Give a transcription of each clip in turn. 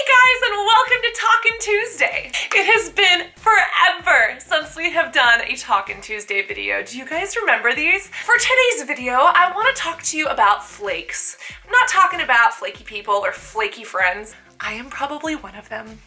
Hey guys, and welcome to Talkin Tuesday. It has been forever since we have done a Talkin Tuesday video. Do you guys remember these? For today's video, I want to talk to you about flakes. I'm not talking about flaky people or flaky friends. I am probably one of them.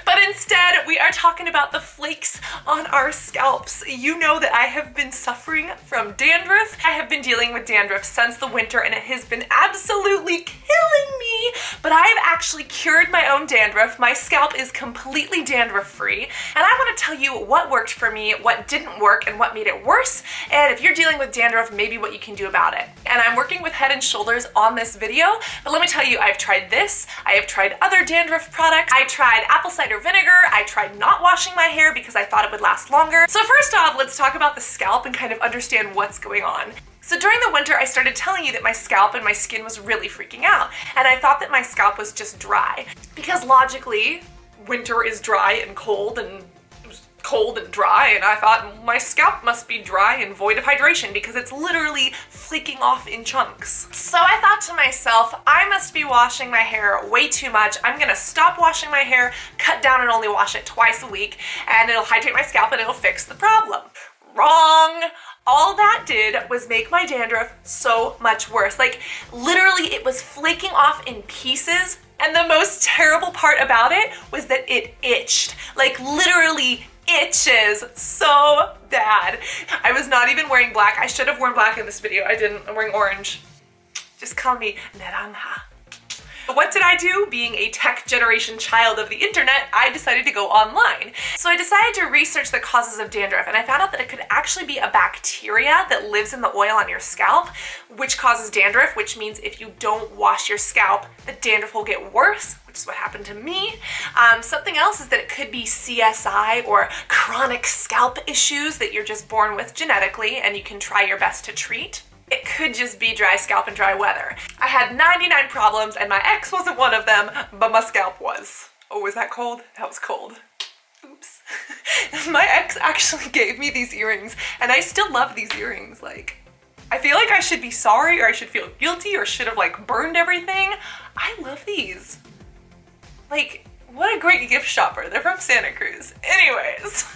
But instead, we are talking about the flakes on our scalps. You know that I have been suffering from dandruff. I have been dealing with dandruff since the winter and it has been absolutely killing me. But I have actually cured my own dandruff. My scalp is completely dandruff free. And I want to tell you what worked for me, what didn't work, and what made it worse. And if you're dealing with dandruff, maybe what you can do about it. And I'm working with Head & Shoulders on this video. But let me tell you, I've tried this. I have tried other dandruff products. I tried apple cider vinegar. I tried not washing my hair because I thought it would last longer. So first off, let's talk about the scalp and kind of understand what's going on. So during the winter, I started telling you that my scalp and my skin was really freaking out. And I thought that my scalp was just dry. Because logically, winter is dry and cold and dry, and I thought my scalp must be dry and void of hydration because it's literally flaking off in chunks. So I thought to myself, I must be washing my hair way too much. I'm gonna stop washing my hair, cut down and only wash it twice a week, and it'll hydrate my scalp and it'll fix the problem. Wrong! All that did was make my dandruff so much worse. Like, literally it was flaking off in pieces, and the most terrible part about it was that it itched. Like, literally itches so bad. I was not even wearing black. I should have worn black in this video. I didn't. I'm wearing orange. Just call me naranja. What did I do? Being a tech generation child of the internet, I decided to go online. So I decided to research the causes of dandruff, and I found out that it could actually be a bacteria that lives in the oil on your scalp, which causes dandruff, which means if you don't wash your scalp, the dandruff will get worse, which is what happened to me. Something else is that it could be CSI or chronic scalp issues that you're just born with genetically and you can try your best to treat. It could just be dry scalp and dry weather. I had 99 problems and my ex wasn't one of them, but my scalp was. Oh, was that cold? That was cold. Oops. My ex actually gave me these earrings and I still love these earrings. Like, I feel like I should be sorry or I should feel guilty or should have like burned everything. I love these. Like, what a great gift shopper. They're from Santa Cruz. Anyways,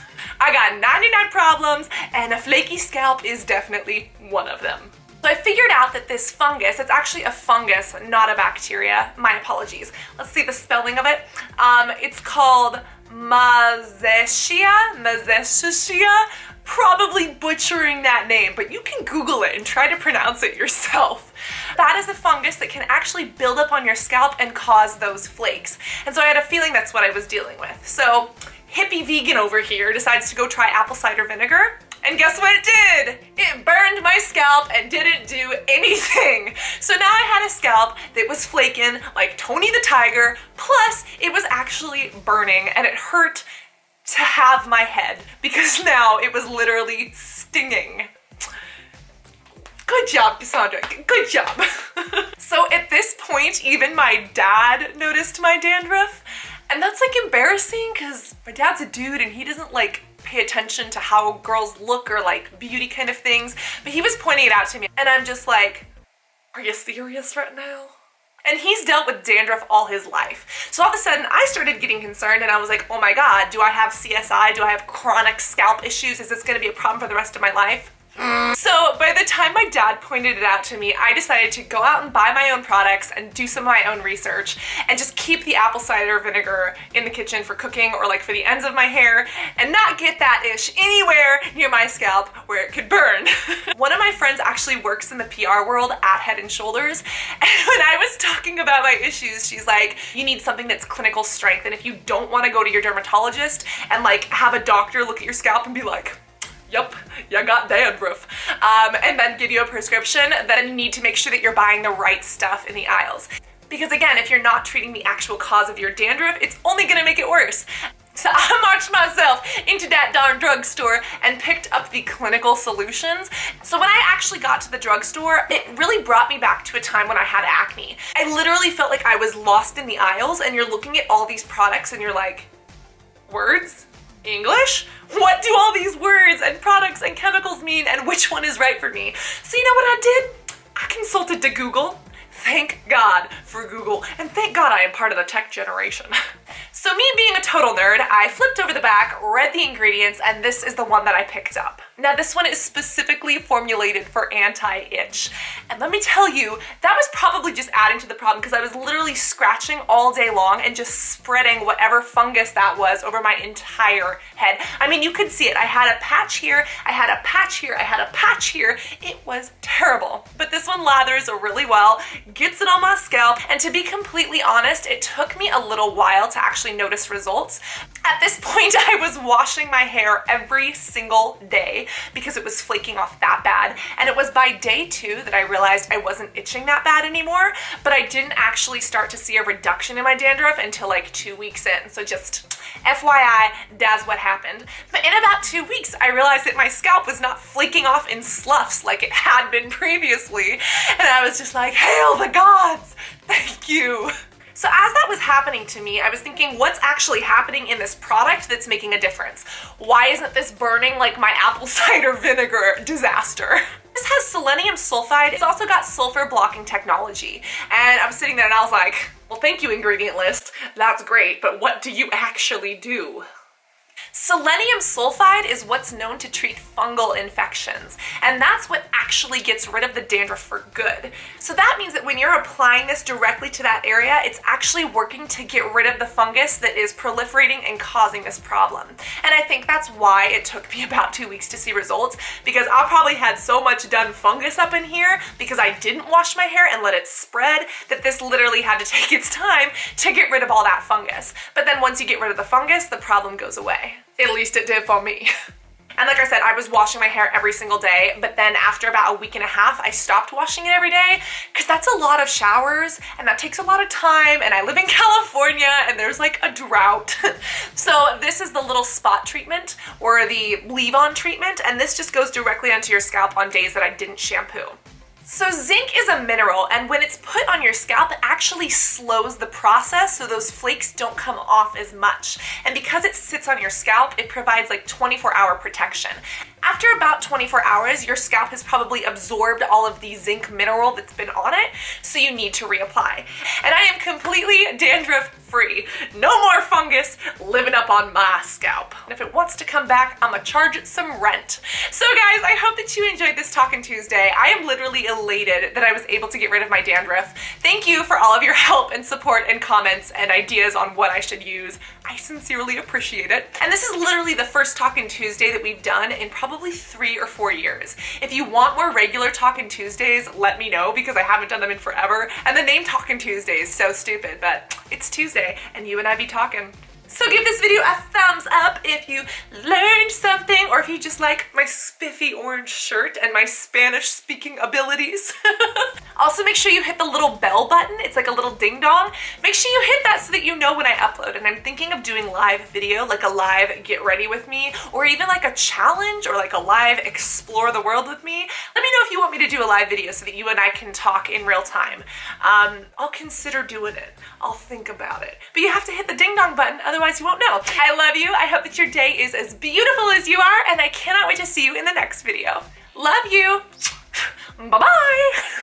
I got 99 problems and a flaky scalp is definitely one of them. So I figured out that this fungus, it's actually a fungus, not a bacteria. My apologies. Let's see the spelling of it. It's called Mazzetia. Probably butchering that name, but you can Google it and try to pronounce it yourself. That is a fungus that can actually build up on your scalp and cause those flakes. And so I had a feeling that's what I was dealing with. So hippie vegan over here decides to go try apple cider vinegar. And guess what it did? It burned my scalp and didn't do anything. So now I had a scalp that was flaking like Tony the Tiger, plus it was actually burning and it hurt to have my head because now it was literally stinging. Good job, Cassandra, good job. So at this point, even my dad noticed my dandruff, and that's like embarrassing because my dad's a dude and he doesn't like pay attention to how girls look or like beauty kind of things, but he was pointing it out to me and I'm just like, are you serious right now? And he's dealt with dandruff all his life. So all of a sudden I started getting concerned and I was like, oh my God, do I have CSI? Do I have chronic scalp issues? Is this gonna be a problem for the rest of my life? So by the time my dad pointed it out to me, I decided to go out and buy my own products and do some of my own research and just keep the apple cider vinegar in the kitchen for cooking or like for the ends of my hair and not get that ish anywhere near my scalp where it could burn. One of my friends actually works in the PR world at Head & Shoulders, and when I was talking about my issues, she's like, you need something that's clinical strength, and if you don't want to go to your dermatologist and like have a doctor look at your scalp and be like, yep, you got dandruff, and then give you a prescription, then you need to make sure that you're buying the right stuff in the aisles. Because again, if you're not treating the actual cause of your dandruff, it's only gonna make it worse. So I marched myself into that darn drugstore and picked up the clinical solutions. So when I actually got to the drugstore, it really brought me back to a time when I had acne. I literally felt like I was lost in the aisles and you're looking at all these products and you're like, words? English? What do all these words and products and chemicals mean and which one is right for me? So you know what I did? I consulted to Google. Thank God for Google, and thank God I am part of the tech generation. So me being a total nerd, I flipped over the back, read the ingredients, and this is the one that I picked up. Now this one is specifically formulated for anti-itch. And let me tell you, that was probably just adding to the problem because I was literally scratching all day long and just spreading whatever fungus that was over my entire head. I mean, you could see it. I had a patch here, I had a patch here, I had a patch here. It was terrible. But this one lathers really well, gets it on my scalp, and to be completely honest, it took me a little while to actually notice results. At this point, I was washing my hair every single day because it was flaking off that bad. And it was by day 2 that I realized I wasn't itching that bad anymore, but I didn't actually start to see a reduction in my dandruff until like 2 weeks in. So just FYI, that's what happened. But in about 2 weeks, I realized that my scalp was not flaking off in sloughs like it had been previously. And I was just like, hail the gods, thank you. So as that was happening to me, I was thinking, what's actually happening in this product that's making a difference? Why isn't this burning like my apple cider vinegar disaster? This has selenium sulfide. It's also got sulfur blocking technology. And I was sitting there and I was like, well, thank you, ingredient list. That's great, but what do you actually do? Selenium sulfide is what's known to treat fungal infections, and that's what actually gets rid of the dandruff for good. So that means that when you're applying this directly to that area, it's actually working to get rid of the fungus that is proliferating and causing this problem. And I think that's why it took me about 2 weeks to see results, because I probably had so much done fungus up in here because I didn't wash my hair and let it spread that this literally had to take its time to get rid of all that fungus. But then once you get rid of the fungus, the problem goes away. At least it did for me. And like I said, I was washing my hair every single day, but then after about a week and a half, I stopped washing it every day because that's a lot of showers and that takes a lot of time, and I live in California and there's like a drought. So this is the little spot treatment or the leave-on treatment, and this just goes directly onto your scalp on days that I didn't shampoo. So zinc is a mineral, and when it's put on your scalp, it actually slows the process so those flakes don't come off as much. And because it sits on your scalp, it provides like 24-hour protection. After about 24 hours, your scalp has probably absorbed all of the zinc mineral that's been on it, so you need to reapply. And I am completely dandruff free. No more fungus living up on my scalp. And if it wants to come back, I'm gonna charge it some rent. So guys, I hope that you enjoyed this Talkin Tuesday. I am literally elated that I was able to get rid of my dandruff. Thank you for all of your help and support and comments and ideas on what I should use. I sincerely appreciate it. And this is literally the first Talkin Tuesday that we've done in probably 3 or 4 years. If you want more regular Talkin Tuesdays, let me know because I haven't done them in forever. And the name Talkin Tuesday is so stupid, but it's Tuesday and you and I be talking. So give this video a thumbs up if you learned something, or if you just like my spiffy orange shirt and my Spanish speaking abilities. Also make sure you hit the little bell button. It's like a little ding dong. Make sure you hit that so that you know when I upload. And I'm thinking of doing live video, like a live get ready with me, or even like a challenge or like a live explore the world with me. Let me know if you want me to do a live video so that you and I can talk in real time. I'll consider doing it. I'll think about it. But you have to hit the ding dong button, otherwise you won't know. I love you. I hope that your day is as beautiful as you are, and I cannot wait to see you in the next video. Love you. Bye-bye.